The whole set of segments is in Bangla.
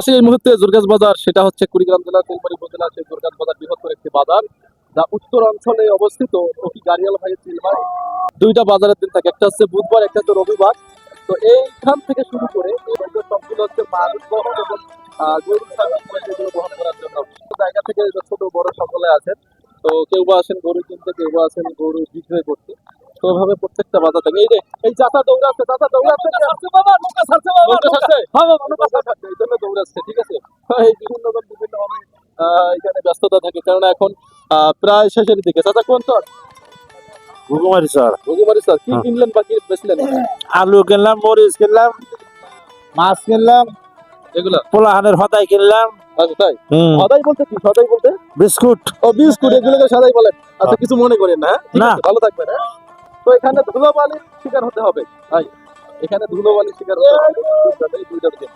আজকে এই মুহূর্তে জোরগাছ বাজার, সেটা হচ্ছে কুড়িগ্রাম জেলার তেলবাড়ি উপজেলার সেই জোরগাছ বাজার বৃহত্তর একটি বাজার, যা উত্তর অঞ্চলে অবস্থিত। ওকি গাড়িয়াল ভাইয়ের তেলবাড়ি দুইটা বাজারের দিন থাকে, একটা হচ্ছে বুধবার, একটা হচ্ছে রবিবার। তো এইখান থেকে শুরু করে এই বাজার সবগুলো হচ্ছে মানুষ বহন এবং গরু ছাগল যেগুলো বহন করার জন্য জায়গা থেকে ছোট বড় সকলে আছেন। তো কেউ বা আসেন গরু কিনতে, কেউ বা আসেন গরু বিক্রয় করতে। তো ওইভাবে প্রত্যেকটা বাজার থাকে। এই যে এই চাচা দৌড়াচ্ছে, চাচা দৌড়াচ্ছে, বাবা নৌকা ছাড়ছে, বাবা নৌকা ছাড়ছে, হ্যাঁ বাবা নৌকা ছাড়ছে, এই জন্য দৌড়াচ্ছে। ঠিক আছে, এই বিভিন্ন ভাবে এখানে ব্যস্ততা থাকে, কারণ এখন প্রায় শেষের দিকে। চাচা কোন sir? Ghughumari sir. Ghughumari sir, কি কিনলেন বা কি বেচলেন? আলু কিনলাম, মরিচ কিনলাম, মাছ কিনলাম, এগুলা পোলাহানের হতাই কিনলাম। আচ্ছা তাই? সদাই বলতে কি? সদাই বলতে বিস্কুট। ও বিস্কুট, এগুলোকে সদাই বলেন। আচ্ছা কিছু মনে করেন না, হ্যাঁ? ঠিক না। আছে, ভালো থাকবেন। হ্যাঁ, তো এখানে ধুলোবালির শিকার হতে হবে ভাই, এখানে ধুলোবালির শিকার হতে হবে এই দুইটা দিন।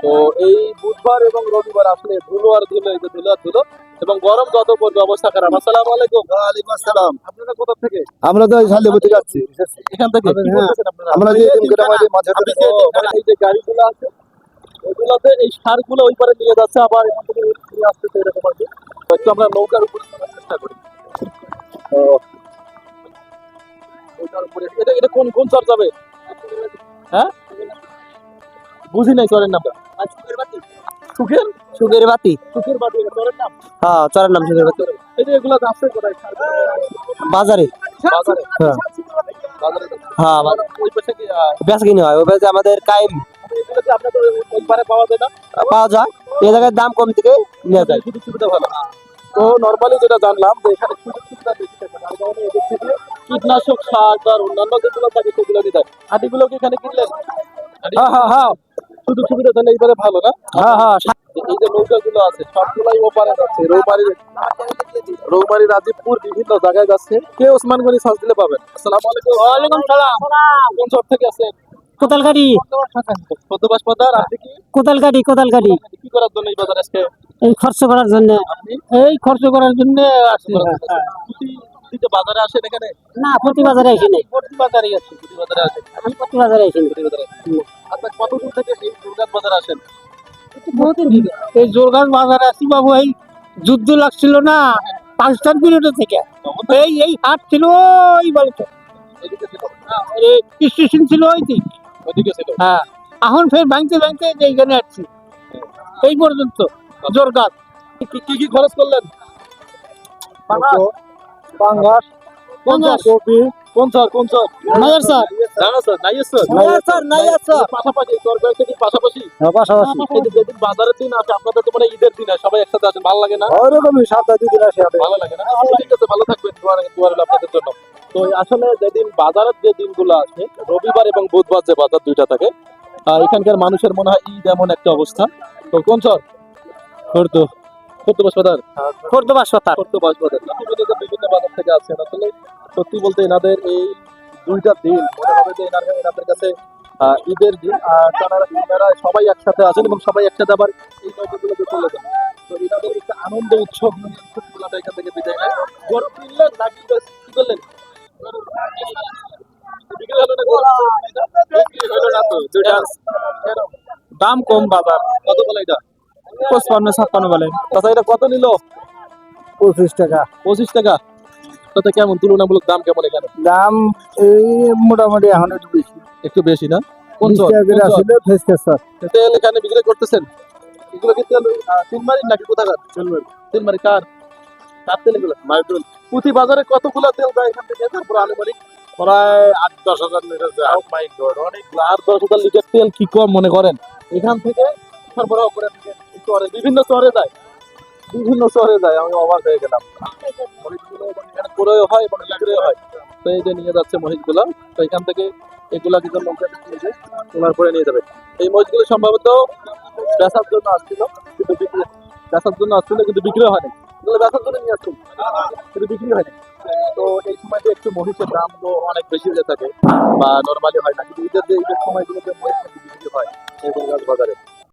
তো এই বুধবার এবং রবিবার আসলে ধুলো আর ধুলো, এই যে ধুলো আর ধুলো, এবং গরম যত পড়বে অবস্থা খারাপ। আসসালামু আলাইকুম। ওয়ালাইকুম আসসালাম। আপনারা কোথা থেকে? আমরা তো শালিয়াপুর থেকে যাচ্ছি। এখান থেকে কি করতেছেন আপনারা? আমরা যে গ্রামের মাঝে আপনি যে এই যে গাড়িগুলো আছে, এগুলোতে এই সারগুলো ওই পারে নিয়ে যাচ্ছে, আবার এখান থেকে নিয়ে আসতেছে, এরকম আর কি। তো একটু আমরা নৌকার উপরে চলার চেষ্টা করি। তো নৌকার উপরে এটা এটা কোন কোন চর যাবে? হ্যাঁ, বুঝি নাই চরের নামটা। সুখের সুখের বাতি। সুখের বাড়ি, এটা চরের নাম? হ্যাঁ, চারের নাম সুখের বাতি। এই যে এগুলো যাচ্ছে কোথায়? সারগুলো বাজারে। বাজারে। হ্যাঁ। বাজারে হ্যাঁ, ওই পাশে কি বেচা কিনে হয়। ওই পাশে আমাদের কাইম এগুলো কি আপনাদের ওই পারে পাওয়া যায় না? পাওয়া যায়। এই জায়গায় দাম কম থেকে নেওয়া যায়। সুযোগ সুবিধা ভালো। তো নরমালি যেটা জানলাম যে এখানে সুযোগ সুবিধা বেশি থাকে, তার কারণে এদের থেকে কীটনাশক সার আর অন্যান্য যেগুলো থাকে সেগুলো দিতে হয়। হাঁটিগুলো কি এখানে কিনলেন? হ্যাঁ হ্যাঁ হ্যাঁ সুযোগ সুবিধা তাহলে এইবারে ভালো না? হ্যাঁ হ্যাঁ। এই যে নৌকাগুলো আছে সবগুলাই ওপারে যাচ্ছে, রৌমারি রাজীবপুর বিভিন্ন জায়গায় যাচ্ছে। কে ওসমানগঞ্জ সার্চ দিলে পাবেন। আসসালামু আলাইকুম। ওয়ালাইকুম সালাম। কোন শহর থেকে আছেন? কোতালগাড়ি। সদ্যবাস বাজার। আপনি কি কোতালগাড়ি। কি করার জন্য এই বাজার আজকে? এই খরচ করার জন্য। আপনি এই খরচ করার জন্য আসছি। প্রতি বাজারে আসেন এখানে? না, প্রতি বাজারে আসি নাই। প্রতি বাজারে আসেন? প্রতি বাজারে আসেন? আমি প্রতি বাজারে আসি। প্রতি বাজারে আসেন। আচ্ছা কতদূর থেকে এই দুর্গাত বাজার আসেন? এই জোরগাছ বাজারে আসি বাবু, এই যুদ্ধ লাগছিল না পাকিস্তান পিরিয়ডের থেকে। এই হাট ছিল ওই বাড়িতে, এদিকে ছিল? এই স্টেশন ছিল ওই দিক। ওদিকে ছিল? হ্যাঁ, এখন ফের ভাঙতে এইখানে আসছি এই পর্যন্ত জোরগাছ। কি কি খরচ করলেন? পাঙ্গাস, কপি কোন স্যার? কোন স্যার? নায়ার স্যার। জানা স্যার, নাইয়ে স্যার। নায়ার স্যার। পাশাপাশি তরকারি থেকে পাশাপাশি পাশাপাশি এই যে যেদিন বাজারের দিন আসে, আপনাদের তো মানে ঈদের দিন আসে, সবাই একসাথে আসেন, ভালো লাগে না? ওইরকমই সপ্তাহে 2 দিন আসে। ভালো লাগে না? ঠিক আছে, ভালো থাকবেন, দোয়া রইল আপনাদের জন্য। তো আসলে যেদিন বাজারের যে দিনগুলো আছে, রবিবার এবং বুধবার যে বাজার দুইটা থাকে, এখানকার মানুষের মনে হয় ঈদ এমন একটা অবস্থা। তো কোন স্যার? খোর্দ বাজার। খোর্দবাস কথা। খোর্দ বাজার। আপনি বলতে যে বিভিন্ন বাজার থেকে আসছেন, আসলে সত্যি বলতে এনাদের এই দুইটা দিন মনে হবে যে এনাদের কাছে ঈদের দিন। আর তারা সবাই একসাথে আছেন এবং সবাই একসাথে আবার এই নৌকাগুলোতে চলে যান। তো এনাদের একটা আনন্দ উৎসব উৎসবগুলোটা এখান থেকে বিদায় নেয়। গরু কিনলেন নাকি কি করলেন? বিক্রি হলো না গরু? বিক্রি হলো না তো দুইটা। কেন? দাম কম বাজার। কত বলে এটা? 55-56 বলে। আচ্ছা এটা কত নিল? 25 টাকা। 25 টাকা। তাতে কেমন তুলনামূলক দাম কেমন এখানে? দাম এই মোটামুটি এখন একটু বেশি। একটু বেশি না? কোন 20 চর? টাকা করে কোন চর? আসলে ফেসকে স্যার। তেল এখানে বিক্রি করতেছেন? এগুলো কি তেল তিনমারি নাকি কোথাকার? তিনমারি। কার কার তেল এগুলো? মাইটুল। প্রতি বাজারে কতগুলো তেল যায় এখান থেকে? তারপর আনুমানিক প্রায় 8-10 হাজার লিটার যায়। Oh my God, অনেক 8-10 হাজার লিটার তেল কি কম মনে করেন? এখান থেকে সরবরাহ করে চরে, বিভিন্ন চরে যায়, বিভিন্ন শহরে যায়। আমি অবাক হয়ে গেলাম। মহিষগুলো এবং এখানে ক্রয় হয় এবং বিক্রয় হয়। তো এই যে নিয়ে যাচ্ছে মহিষগুলো, তো এখান থেকে এগুলা কিন্তু নৌকাতে নিয়ে যায়, তোলার পরে নিয়ে যাবে। এই মহিষগুলো সম্ভবত বেচার জন্য আসছিল, কিন্তু বিক্রি হয়নি। এগুলো বেচার জন্য নিয়ে আসছিল, কিন্তু বিক্রি হয়নি। তো এই সময় একটু মহিষের দাম তো অনেক বেশি হয়ে থাকে, বা নর্মালি হয় না, কিন্তু ঈদের সময়গুলোতে মহিষ বিক্রি হয় এই জোরগাছ বাজারে।